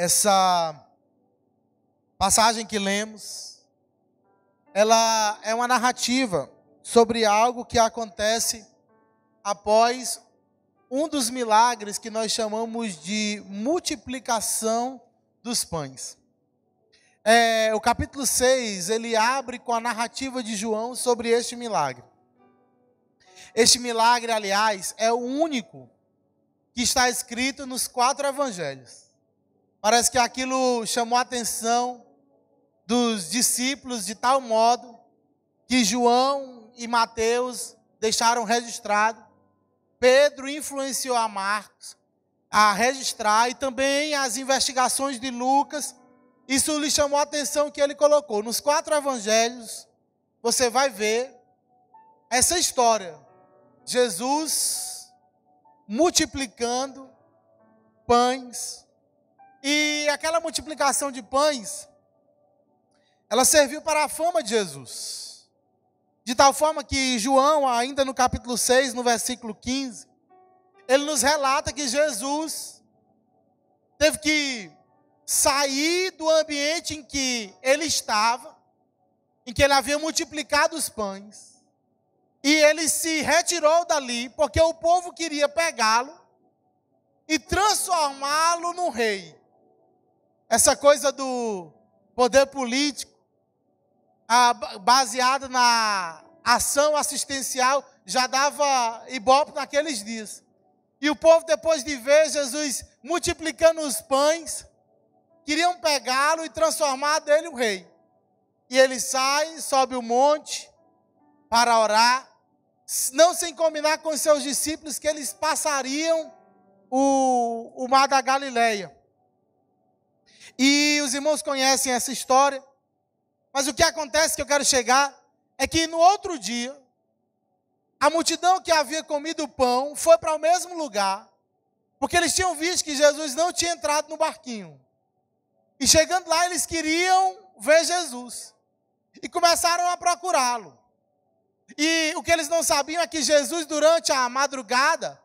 Essa passagem que lemos, ela é uma narrativa sobre algo que acontece após um dos milagres que nós chamamos de multiplicação dos pães. O capítulo 6, ele abre com a narrativa de João sobre este milagre. Este milagre, aliás, é o único que está escrito nos 4 evangelhos. Parece que aquilo chamou a atenção dos discípulos de tal modo que João e Mateus deixaram registrado. Pedro influenciou a Marcos a registrar, e também as investigações de Lucas. Isso lhe chamou a atenção, que ele colocou. Nos 4 evangelhos, você vai ver essa história. Jesus multiplicando pães. E aquela multiplicação de pães, ela serviu para a fama de Jesus. De tal forma que João, ainda no capítulo 6, no versículo 15, ele nos relata que Jesus teve que sair do ambiente em que ele estava, em que ele havia multiplicado os pães, e ele se retirou dali, porque o povo queria pegá-lo e transformá-lo num rei. Essa coisa do poder político, baseada na ação assistencial, já dava ibope naqueles dias. E o povo, depois de ver Jesus multiplicando os pães, queriam pegá-lo e transformar dele um rei. E ele sai, sobe o monte para orar, não sem combinar com os seus discípulos que eles passariam o mar da Galileia. E os irmãos conhecem essa história. Mas o que acontece, que eu quero chegar, é que no outro dia, a multidão que havia comido o pão foi para o mesmo lugar, porque eles tinham visto que Jesus não tinha entrado no barquinho. E chegando lá, eles queriam ver Jesus. E começaram a procurá-lo. E o que eles não sabiam é que Jesus, durante a madrugada,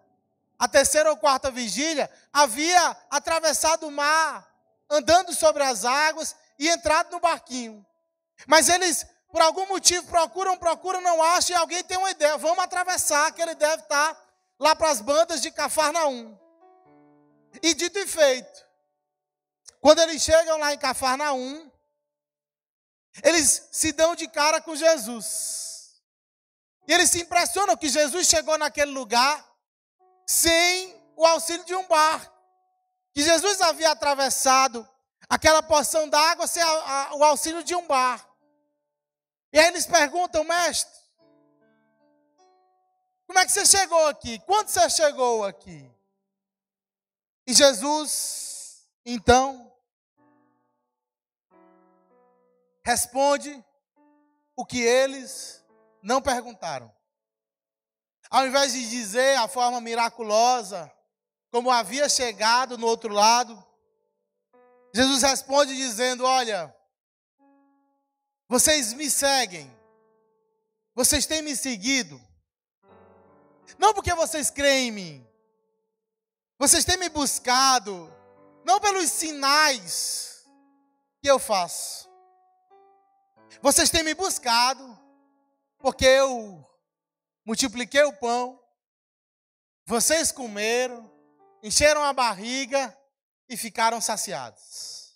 a 3ª ou 4ª vigília, havia atravessado o mar, andando sobre as águas e entrado no barquinho. Mas eles, por algum motivo, procuram, não acham, e alguém tem uma ideia. Vamos atravessar, que ele deve estar lá para as bandas de Cafarnaum. E dito e feito. Quando eles chegam lá em Cafarnaum, eles se dão de cara com Jesus. E eles se impressionam que Jesus chegou naquele lugar sem o auxílio de um barco. Que Jesus havia atravessado aquela porção d'água sem o auxílio de um barco. E aí eles perguntam: mestre, como é que você chegou aqui? Quando você chegou aqui? E Jesus, então, responde o que eles não perguntaram. Ao invés de dizer a forma miraculosa, como havia chegado no outro lado, Jesus responde dizendo: olha, vocês me seguem, vocês têm me seguido, não porque vocês creem em mim, vocês têm me buscado, não pelos sinais que eu faço, vocês têm me buscado porque eu multipliquei o pão, vocês comeram, encheram a barriga e ficaram saciados.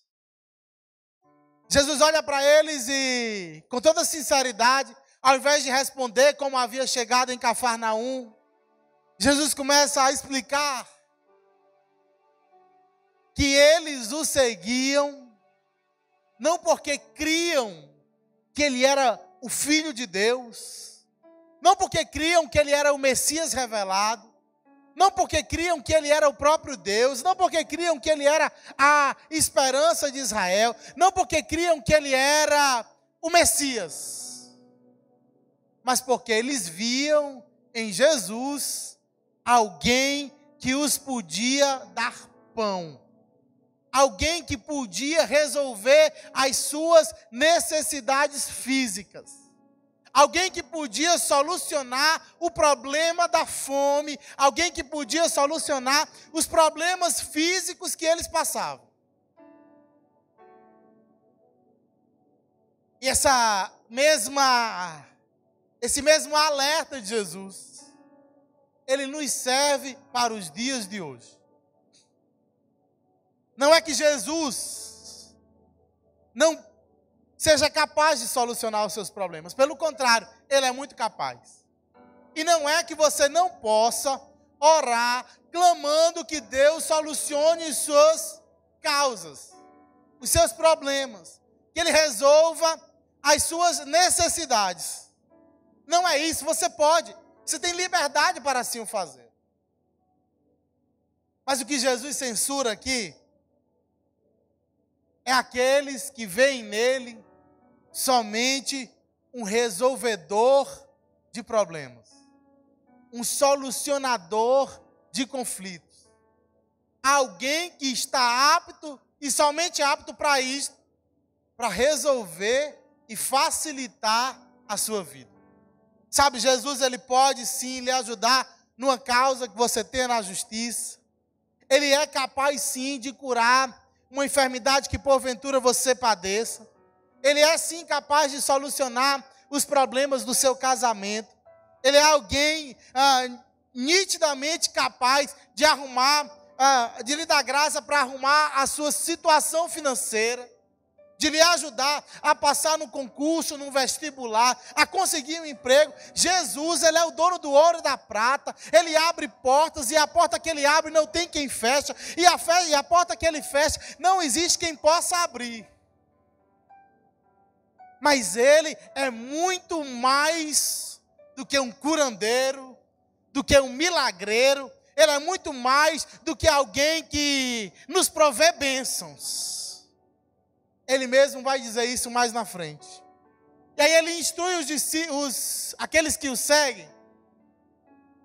Jesus olha para eles e, com toda sinceridade, ao invés de responder como havia chegado em Cafarnaum, Jesus começa a explicar que eles o seguiam não porque criam que ele era o Filho de Deus, não porque criam que ele era o Messias revelado, não porque criam que ele era o próprio Deus, não porque criam que ele era a esperança de Israel, não porque criam que ele era o Messias, mas porque eles viam em Jesus alguém que os podia dar pão, alguém que podia resolver as suas necessidades físicas, alguém que podia solucionar o problema da fome, alguém que podia solucionar os problemas físicos que eles passavam. E esse mesmo alerta de Jesus, ele nos serve para os dias de hoje. Não é que Jesus não seja capaz de solucionar os seus problemas. Pelo contrário, ele é muito capaz. E não é que você não possa orar clamando que Deus solucione suas causas, os seus problemas, que Ele resolva as suas necessidades. Não é isso, você pode, você tem liberdade para assim o fazer. Mas o que Jesus censura aqui é aqueles que veem nele somente um resolvedor de problemas, um solucionador de conflitos, alguém que está apto e somente apto para isso, para resolver e facilitar a sua vida. Sabe, Jesus, ele pode sim lhe ajudar numa causa que você tenha na justiça. Ele é capaz sim de curar uma enfermidade que porventura você padeça. Ele é sim capaz de solucionar os problemas do seu casamento. Ele é alguém nitidamente capaz de arrumar, de lhe dar graça para arrumar a sua situação financeira, de lhe ajudar a passar no concurso, no vestibular, a conseguir um emprego. Jesus, ele é o dono do ouro e da prata. Ele abre portas e a porta que ele abre não tem quem fecha. E a porta que ele fecha não existe quem possa abrir. Mas ele é muito mais do que um curandeiro, do que um milagreiro. Ele é muito mais do que alguém que nos provê bênçãos. Ele mesmo vai dizer isso mais na frente. E aí ele instrui aqueles que o seguem,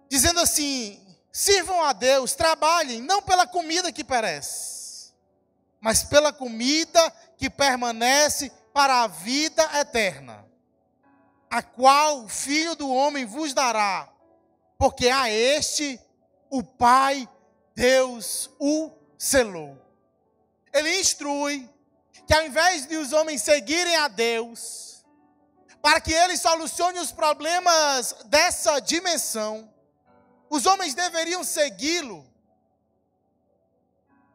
dizendo assim: sirvam a Deus, trabalhem, não pela comida que perece, mas pela comida que permanece para a vida eterna, a qual o Filho do Homem vos dará, porque a este o Pai, Deus, o selou. Ele instrui que ao invés de os homens seguirem a Deus, para que Ele solucione os problemas dessa dimensão, os homens deveriam segui-lo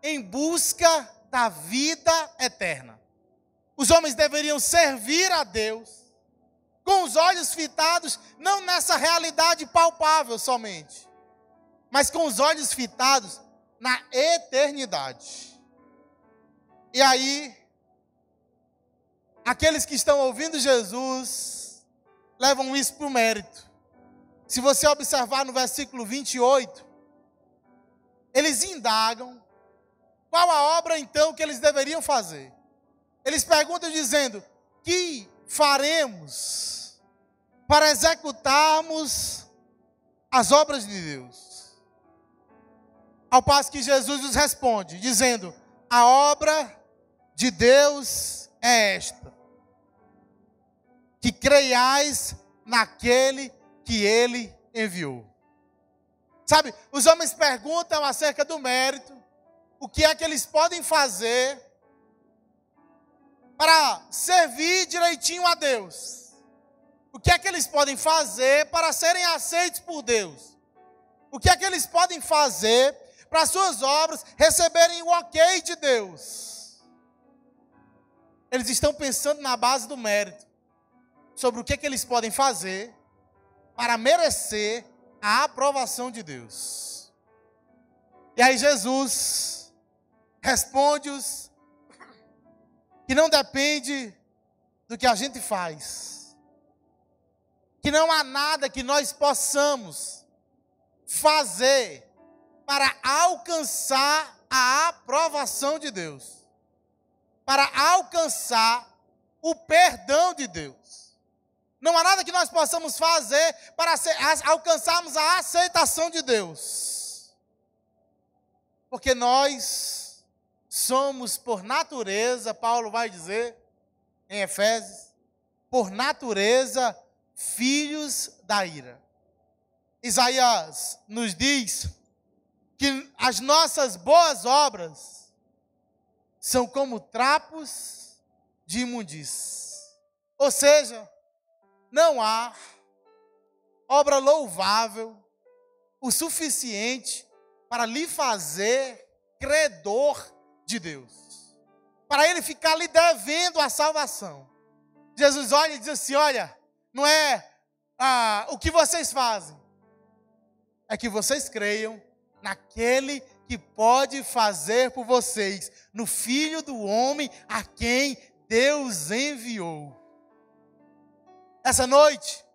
em busca da vida eterna. Os homens deveriam servir a Deus com os olhos fitados, não nessa realidade palpável somente, mas com os olhos fitados na eternidade. E aí, aqueles que estão ouvindo Jesus levam isso para o mérito. Se você observar no versículo 28, eles indagam qual a obra então que eles deveriam fazer. Eles perguntam dizendo: que faremos para executarmos as obras de Deus? Ao passo que Jesus nos responde dizendo: a obra de Deus é esta, que creiais naquele que Ele enviou. Sabe, os homens perguntam acerca do mérito, o que é que eles podem fazer para servir direitinho a Deus. O que é que eles podem fazer para serem aceitos por Deus? O que é que eles podem fazer para suas obras receberem o ok de Deus? Eles estão pensando na base do mérito, sobre o que é que eles podem fazer para merecer a aprovação de Deus. E aí Jesus responde-os que não depende do que a gente faz, que não há nada que nós possamos fazer para alcançar a aprovação de Deus, para alcançar o perdão de Deus. Não há nada que nós possamos fazer para alcançarmos a aceitação de Deus, porque nós somos, por natureza, Paulo vai dizer em Efésios, por natureza, filhos da ira. Isaías nos diz que as nossas boas obras são como trapos de imundície. Ou seja, não há obra louvável o suficiente para lhe fazer credor de Deus, para ele ficar lhe devendo a salvação. Jesus olha e diz assim: olha, não é o que vocês fazem, é que vocês creiam naquele que pode fazer por vocês, no Filho do Homem a quem Deus enviou. Essa noite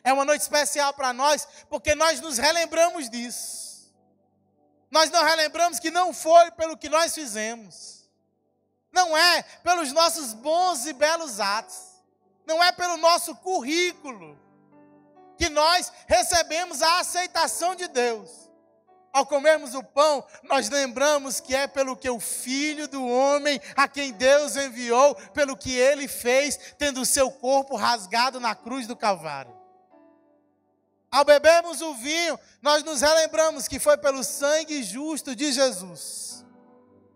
é uma noite especial para nós, porque nós nos relembramos disso. Nós não relembramos que não foi pelo que nós fizemos, não é pelos nossos bons e belos atos, não é pelo nosso currículo que nós recebemos a aceitação de Deus. Ao comermos o pão, nós lembramos que é pelo que o Filho do Homem, a quem Deus enviou, pelo que Ele fez, tendo o seu corpo rasgado na cruz do Calvário. Ao bebermos o vinho, nós nos relembramos que foi pelo sangue justo de Jesus,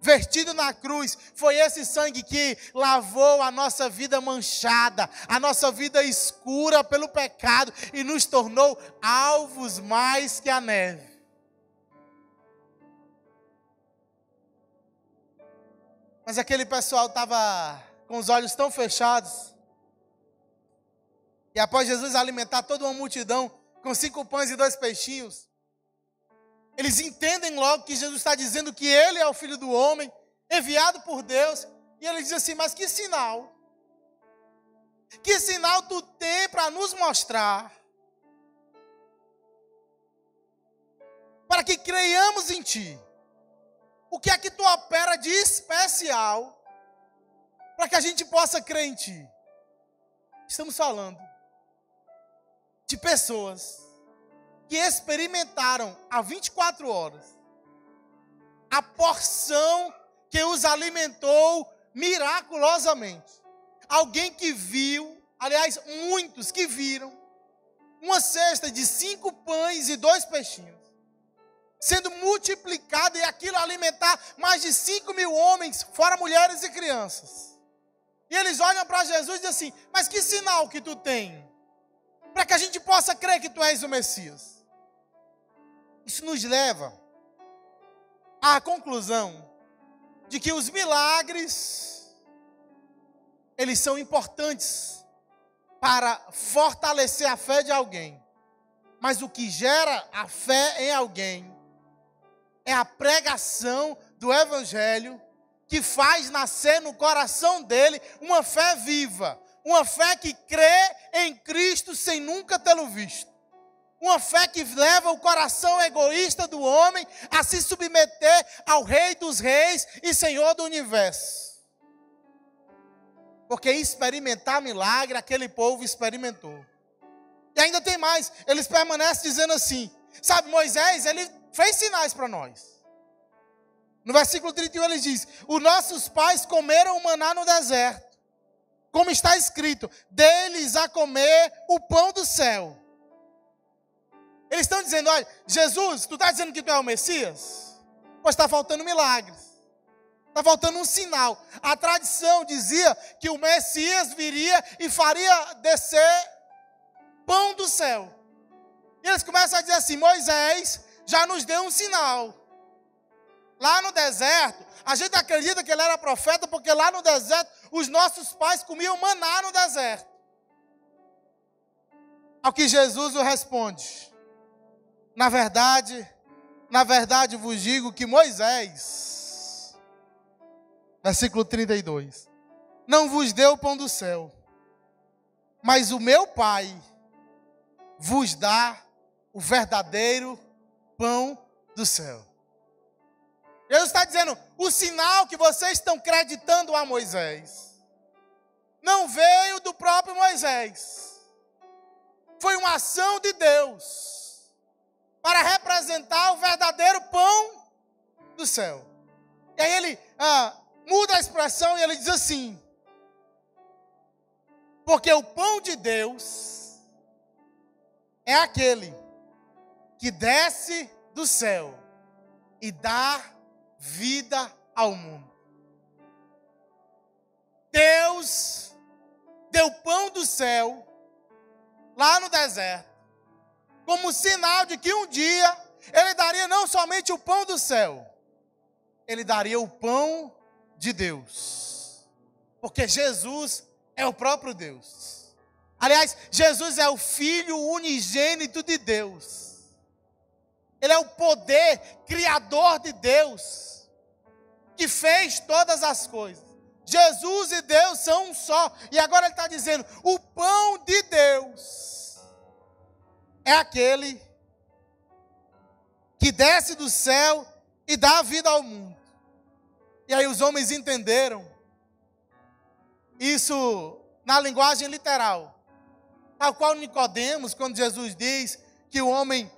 vertido na cruz. Foi esse sangue que lavou a nossa vida manchada, a nossa vida escura pelo pecado e nos tornou alvos mais que a neve. Mas aquele pessoal estava com os olhos tão fechados. E após Jesus alimentar toda uma multidão com 5 pães e 2 peixinhos, eles entendem logo que Jesus está dizendo que Ele é o Filho do Homem, enviado por Deus. E ele diz assim: mas que sinal? Que sinal tu tem para nos mostrar? Para que creiamos em Ti. O que é que Tu opera de especial para que a gente possa crer em Ti? Estamos falando de pessoas que experimentaram há 24 horas a porção que os alimentou miraculosamente. Alguém que viu, aliás, muitos que viram, uma cesta de 5 pães e 2 peixinhos sendo multiplicada, e aquilo alimentar mais de 5.000 homens, fora mulheres e crianças. E eles olham para Jesus e dizem assim: mas que sinal que tu tem para que a gente possa crer que tu és o Messias? Isso nos leva à conclusão de que os milagres, eles são importantes para fortalecer a fé de alguém. Mas o que gera a fé em alguém é a pregação do Evangelho, que faz nascer no coração dele uma fé viva, uma fé que crê em Cristo sem nunca tê-lo visto, uma fé que leva o coração egoísta do homem a se submeter ao Rei dos Reis e Senhor do Universo. Porque experimentar milagre, aquele povo experimentou. E ainda tem mais, eles permanecem dizendo assim, sabe, Moisés, ele fez sinais para nós. No versículo 31 ele diz: os nossos pais comeram o maná no deserto, como está escrito, deles a comer o pão do céu. Eles estão dizendo: olha, Jesus, tu está dizendo que tu é o Messias? Pois está faltando milagres, está faltando um sinal. A tradição dizia que o Messias viria e faria descer pão do céu. E eles começam a dizer assim: Moisés já nos deu um sinal. Lá no deserto, a gente acredita que ele era profeta, porque lá no deserto, os nossos pais comiam maná no deserto. Ao que Jesus o responde: na verdade vos digo que Moisés, versículo 32, não vos deu o pão do céu, mas o meu Pai vos dá o verdadeiro pão do céu. Jesus está dizendo: o sinal que vocês estão creditando a Moisés não veio do próprio Moisés. Foi uma ação de Deus para representar o verdadeiro pão do céu. E aí ele muda a expressão e ele diz assim: porque o pão de Deus é aquele que desce do céu e dá vida ao mundo. Deus deu pão do céu, lá no deserto, como sinal de que um dia ele daria não somente o pão do céu, ele daria o pão de Deus. Porque Jesus é o próprio Deus. Aliás, Jesus é o Filho unigênito de Deus. Ele é o poder criador de Deus, que fez todas as coisas. Jesus e Deus são um só. E agora ele está dizendo, o pão de Deus é aquele que desce do céu e dá vida ao mundo. E aí os homens entenderam isso na linguagem literal. Tal qual Nicodemos, quando Jesus diz que o homem,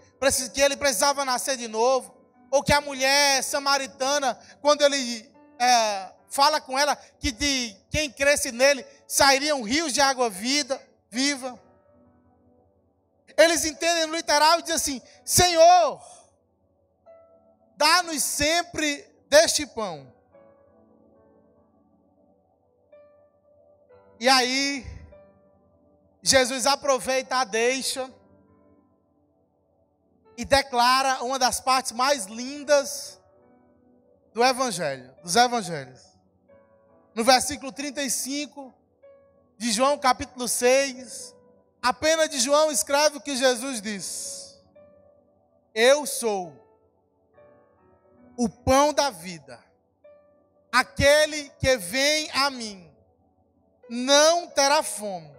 que ele precisava nascer de novo. Ou que a mulher samaritana, quando ele fala com ela, que de quem cresce nele, sairiam rios de água viva. Eles entendem no literal e dizem assim, Senhor, dá-nos sempre deste pão. E aí, Jesus aproveita a deixa e declara uma das partes mais lindas do Evangelho, dos Evangelhos. No versículo 35 de João, capítulo 6, apenas de João escreve o que Jesus diz. Eu sou o pão da vida. Aquele que vem a mim não terá fome.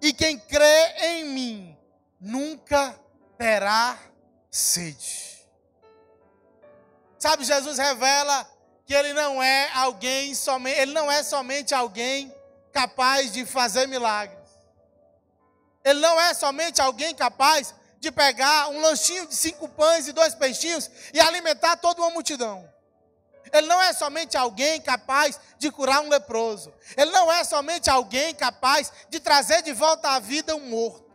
E quem crê em mim nunca terá sede. Sabe, Jesus revela que ele não é alguém somente, ele não é somente alguém capaz de fazer milagres. Ele não é somente alguém capaz de pegar um lanchinho de 5 pães e 2 peixinhos e alimentar toda uma multidão. Ele não é somente alguém capaz de curar um leproso. Ele não é somente alguém capaz de trazer de volta à vida um morto.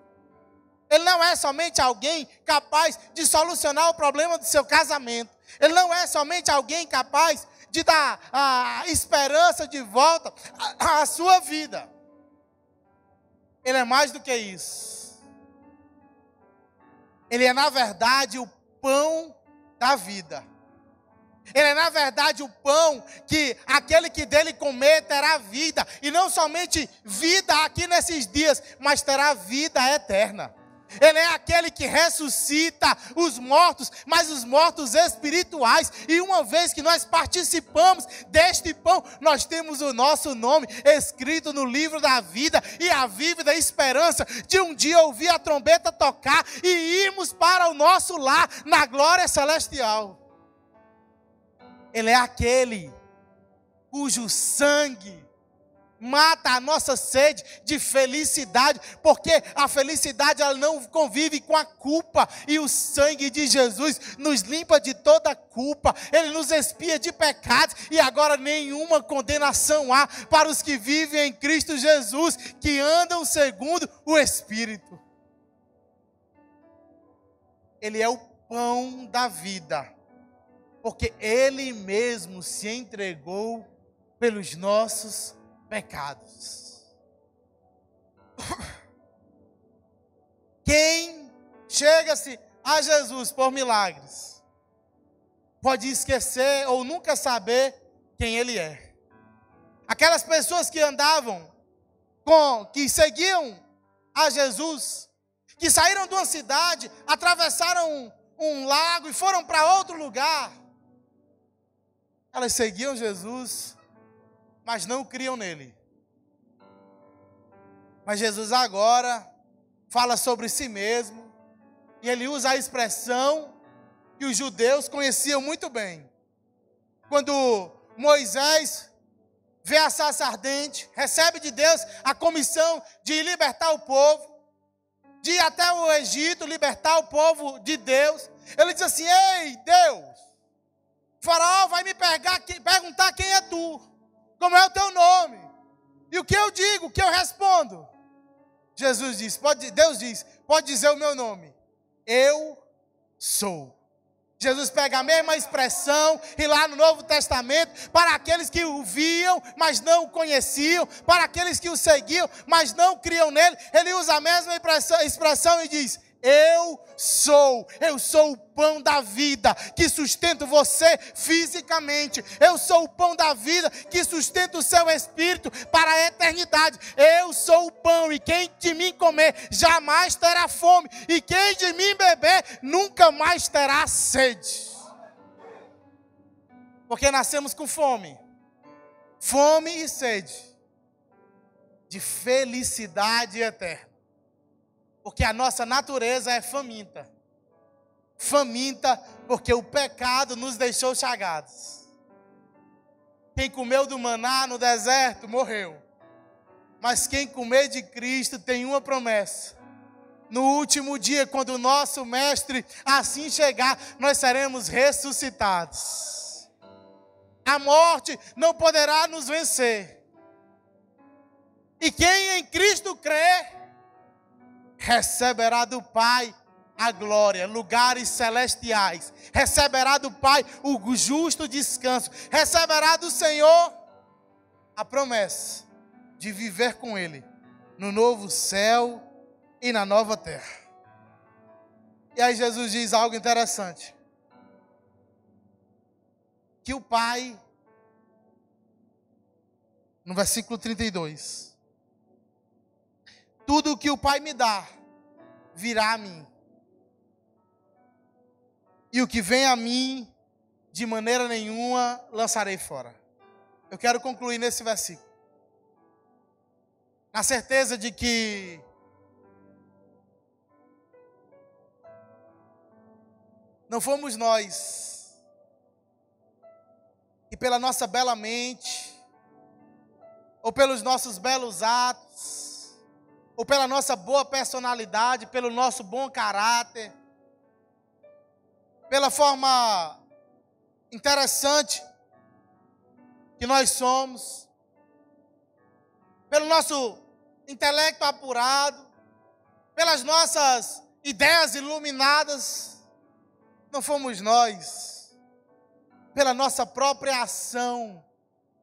Ele não é somente alguém capaz de solucionar o problema do seu casamento. Ele não é somente alguém capaz de dar a esperança de volta à sua vida. Ele é mais do que isso. Ele é, na verdade, o pão da vida. Ele é, na verdade, o pão que aquele que dele comer terá vida. E não somente vida aqui nesses dias, mas terá vida eterna. Ele é aquele que ressuscita os mortos, mas os mortos espirituais. E uma vez que nós participamos deste pão, nós temos o nosso nome escrito no livro da vida e a vívida esperança de um dia ouvir a trombeta tocar e irmos para o nosso lar na glória celestial. Ele é aquele cujo sangue mata a nossa sede de felicidade, porque a felicidade ela não convive com a culpa, e o sangue de Jesus nos limpa de toda culpa, ele nos expia de pecados, e agora nenhuma condenação há para os que vivem em Cristo Jesus, que andam segundo o Espírito. Ele é o pão da vida, porque ele mesmo se entregou pelos nossos pecados. Quem chega-se a Jesus por milagres pode esquecer ou nunca saber quem ele é. Aquelas pessoas que andavam que seguiam a Jesus, que saíram de uma cidade, atravessaram um lago e foram para outro lugar, elas seguiam Jesus, mas não criam nele. Mas Jesus agora fala sobre si mesmo, e ele usa a expressão que os judeus conheciam muito bem. Quando Moisés vê a sarça ardente, recebe de Deus a comissão de libertar o povo, de ir até o Egito, libertar o povo de Deus, ele diz assim: ei, Deus, o faraó vai me perguntar quem é tu, como é o teu nome, e o que eu digo, o que eu respondo? Deus diz, pode dizer o meu nome, eu sou. Jesus pega a mesma expressão e lá no Novo Testamento, para aqueles que o viam, mas não o conheciam, para aqueles que o seguiam, mas não criam nele, ele usa a mesma expressão e diz: eu sou o pão da vida que sustenta você fisicamente. Eu sou o pão da vida que sustenta o seu espírito para a eternidade. Eu sou o pão, e quem de mim comer jamais terá fome, e quem de mim beber nunca mais terá sede. Porque nascemos com fome e sede de felicidade eterna. Porque a nossa natureza é faminta. Faminta porque o pecado nos deixou chagados. Quem comeu do maná no deserto morreu. Mas quem comer de Cristo tem uma promessa. No último dia, quando o nosso mestre assim chegar, nós seremos ressuscitados. A morte não poderá nos vencer. E quem em Cristo crê, receberá do Pai a glória, lugares celestiais. Receberá do Pai o justo descanso. Receberá do Senhor a promessa de viver com Ele no novo céu e na nova terra. E aí Jesus diz algo interessante. Que o Pai, no versículo 32, tudo o que o Pai me dá, virá a mim. E o que vem a mim, de maneira nenhuma, lançarei fora. Eu quero concluir nesse versículo. Na certeza de que não fomos nós, que pela nossa bela mente, ou pelos nossos belos atos, ou pela nossa boa personalidade, pelo nosso bom caráter, pela forma interessante que nós somos, pelo nosso intelecto apurado, pelas nossas ideias iluminadas, não fomos nós, pela nossa própria ação,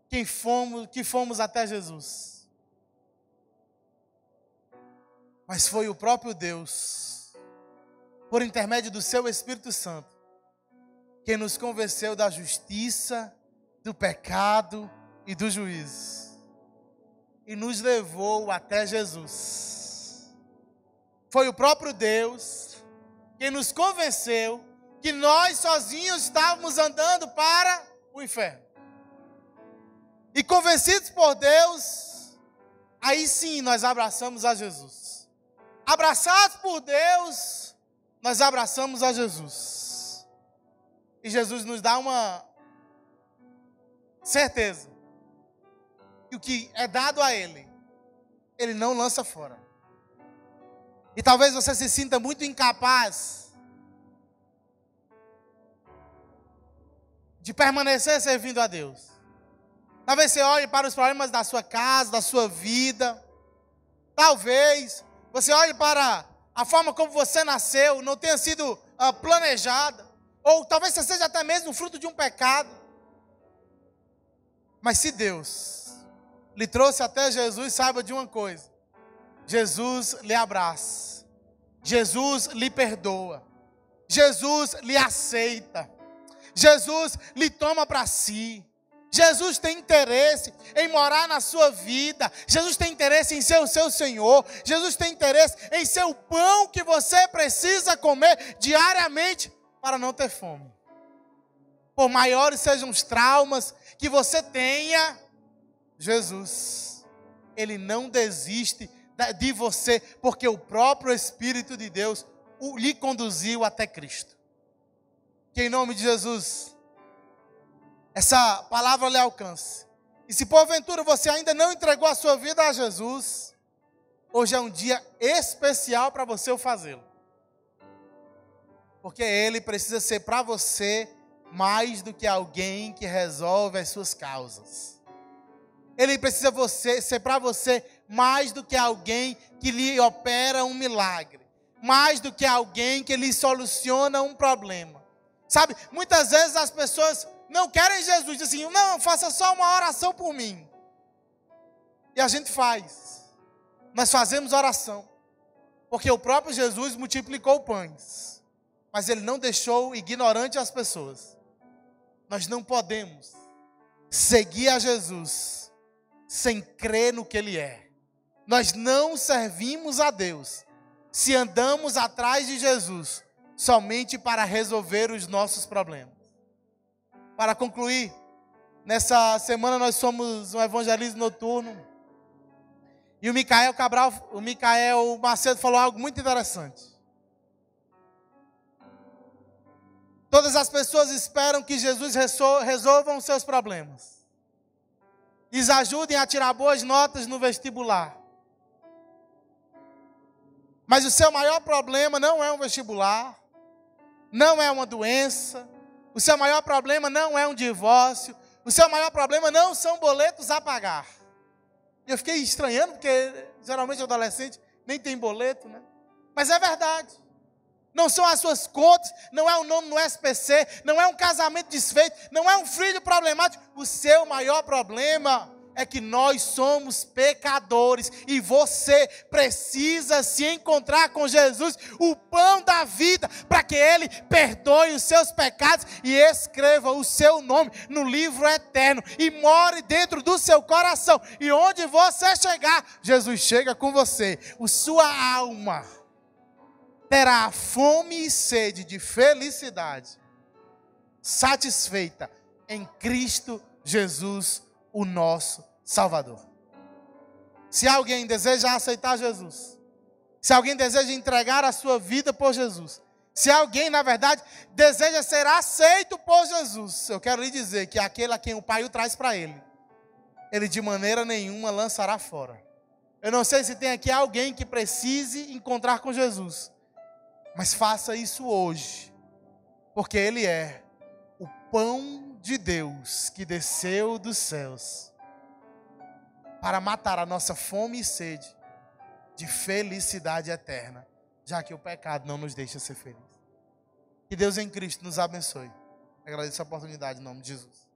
que fomos até Jesus. Mas foi o próprio Deus, por intermédio do seu Espírito Santo, que nos convenceu da justiça, do pecado e do juízo. E nos levou até Jesus. Foi o próprio Deus que nos convenceu que nós sozinhos estávamos andando para o inferno. E convencidos por Deus, aí sim nós abraçamos a Jesus. Abraçados por Deus, nós abraçamos a Jesus. E Jesus nos dá uma certeza. Que o que é dado a Ele, Ele não lança fora. E talvez você se sinta muito incapaz de permanecer servindo a Deus. Talvez você olhe para os problemas da sua casa, da sua vida. Talvez você olhe para a forma como você nasceu, não tenha sido planejada. Ou talvez você seja até mesmo fruto de um pecado. Mas se Deus lhe trouxe até Jesus, saiba de uma coisa. Jesus lhe abraça. Jesus lhe perdoa. Jesus lhe aceita. Jesus lhe toma para si. Jesus tem interesse em morar na sua vida. Jesus tem interesse em ser o seu Senhor. Jesus tem interesse em ser o pão que você precisa comer diariamente para não ter fome. Por maiores sejam os traumas que você tenha, Jesus, Ele não desiste de você, porque o próprio Espírito de Deus lhe conduziu até Cristo. Que em nome de Jesus, essa palavra lhe alcance. E se porventura você ainda não entregou a sua vida a Jesus, hoje é um dia especial para você o fazê-lo. Porque Ele precisa ser para você mais do que alguém que resolve as suas causas. Ele precisa ser para você mais do que alguém que lhe opera um milagre. Mais do que alguém que lhe soluciona um problema. Sabe, muitas vezes as pessoas não querem Jesus, dizem assim, não, faça só uma oração por mim. E a gente faz. Nós fazemos oração. Porque o próprio Jesus multiplicou pães. Mas ele não deixou ignorante as pessoas. Nós não podemos seguir a Jesus sem crer no que ele é. Nós não servimos a Deus se andamos atrás de Jesus somente para resolver os nossos problemas. Para concluir, nessa semana nós somos um evangelismo noturno. E o Micael Macedo falou algo muito interessante. Todas as pessoas esperam que Jesus resolva os seus problemas. Lhes ajudem a tirar boas notas no vestibular. Mas o seu maior problema não é um vestibular, não é uma doença, o seu maior problema não é um divórcio, o seu maior problema não são boletos a pagar. Eu fiquei estranhando, porque geralmente o adolescente nem tem boleto, né? Mas é verdade. Não são as suas contas, não é um nome no SPC, não é um casamento desfeito, não é um filho problemático. O seu maior problema é que nós somos pecadores e você precisa se encontrar com Jesus, o pão da vida, para que Ele perdoe os seus pecados e escreva o seu nome no livro eterno e more dentro do seu coração. E onde você chegar, Jesus chega com você. A sua alma terá fome e sede de felicidade, satisfeita em Cristo Jesus, o nosso Salvador. Se alguém deseja aceitar Jesus, se alguém deseja entregar a sua vida por Jesus, se alguém, na verdade, deseja ser aceito por Jesus, eu quero lhe dizer que aquele a quem o Pai o traz para Ele, Ele de maneira nenhuma lançará fora. Eu não sei se tem aqui alguém que precise encontrar com Jesus, mas faça isso hoje, porque Ele é o pão de Deus que desceu dos céus para matar a nossa fome e sede de felicidade eterna, já que o pecado não nos deixa ser felizes. Que Deus em Cristo nos abençoe. Agradeço a oportunidade em nome de Jesus.